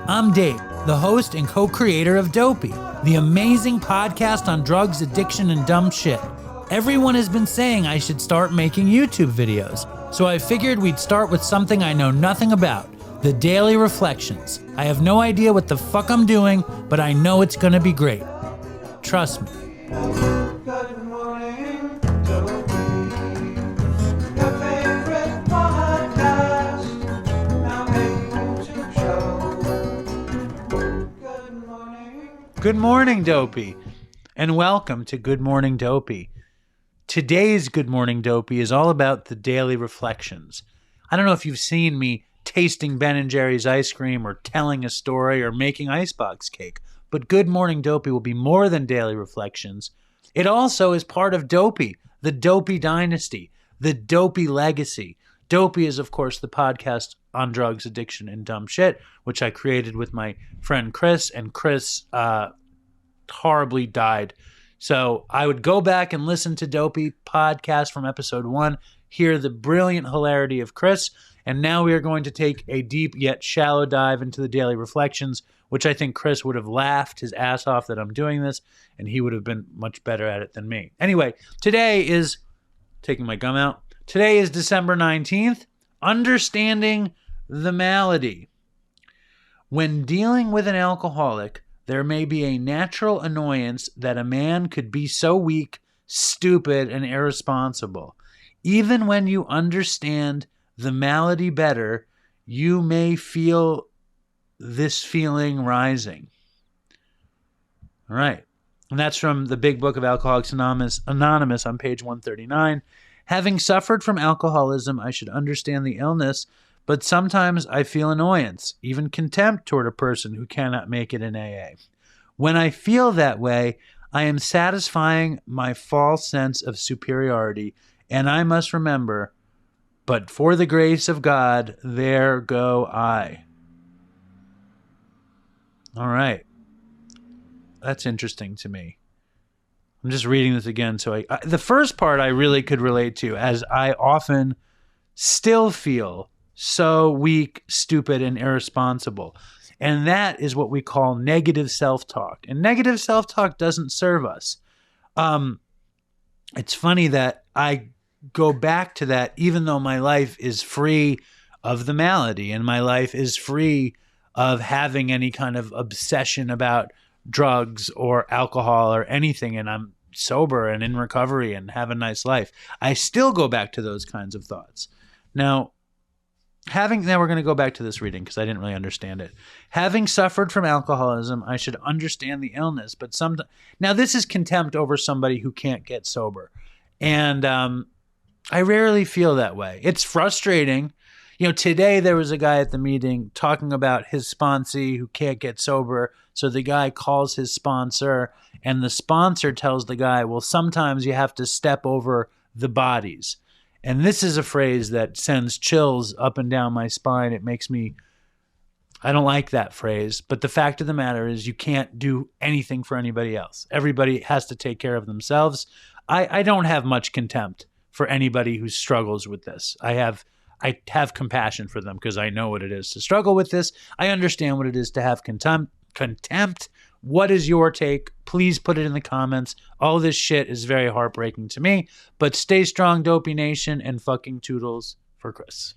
I'm Dave, the host and co-creator of Dopey, the amazing podcast on drugs, addiction, and dumb shit. Everyone has been saying I should start making YouTube videos, so I figured we'd start with something I know nothing about, the Daily Reflections. I have no idea what the fuck I'm doing, but I know it's gonna be great. Trust me. Good morning, Dopey. Your favorite podcast. Now make YouTube show. Good morning. Good morning, Dopey, and welcome to Good Morning Dopey. Today's Good Morning Dopey is all about the Daily Reflections. I don't know if you've seen me tasting Ben & Jerry's ice cream or telling a story or making icebox cake, but Good Morning Dopey will be more than Daily Reflections. It also is part of Dopey, the Dopey dynasty, the Dopey legacy. Dopey is, of course, the podcast on drugs, addiction, and dumb shit, which I created with my friend Chris, and Chris horribly died. So I would go back and listen to Dopey podcast from episode 1, hear the brilliant hilarity of Chris, and now we are going to take a deep yet shallow dive into the Daily Reflections, which I think Chris would have laughed his ass off that I'm doing this, and he would have been much better at it than me. Anyway, today is, taking my gum out, today is December 19th, Understanding the Malady. When dealing with an alcoholic, there may be a natural annoyance that a man could be so weak, stupid, and irresponsible. Even when you understand the malady better, you may feel this feeling rising. All right. And that's from the Big Book of Alcoholics Anonymous on page 139. Having suffered from alcoholism, I should understand the illness, but sometimes I feel annoyance, even contempt toward a person who cannot make it in AA. When I feel that way, I am satisfying my false sense of superiority, and I must remember, but for the grace of God, there go I. All right. That's interesting to me. I'm just reading this again. So the first part I really could relate to, as I often still feel so weak, stupid, and irresponsible. And that is what we call negative self-talk. And negative self-talk doesn't serve us. It's funny that I go back to that even though my life is free of the malady and my life is free of having any kind of obsession about drugs or alcohol or anything, and I'm sober and in recovery and have a nice life. I still go back to those kinds of thoughts. Now we're going to go back to this reading because I didn't really understand it. Having suffered from alcoholism, I should understand the illness, but now this is contempt over somebody who can't get sober. And I rarely feel that way. It's frustrating. You know, today there was a guy at the meeting talking about his sponsee who can't get sober. So the guy calls his sponsor, and the sponsor tells the guy, well, sometimes you have to step over the bodies. And this is a phrase that sends chills up and down my spine. It makes me, I don't like that phrase. But the fact of the matter is you can't do anything for anybody else. Everybody has to take care of themselves. I don't have much contempt for anybody who struggles with this. I have compassion for them because I know what it is to struggle with this. I understand what it is to have contempt. What is your take? Please put it in the comments. All this shit is very heartbreaking to me. But stay strong, Dopey Nation, and fucking toodles for Chris.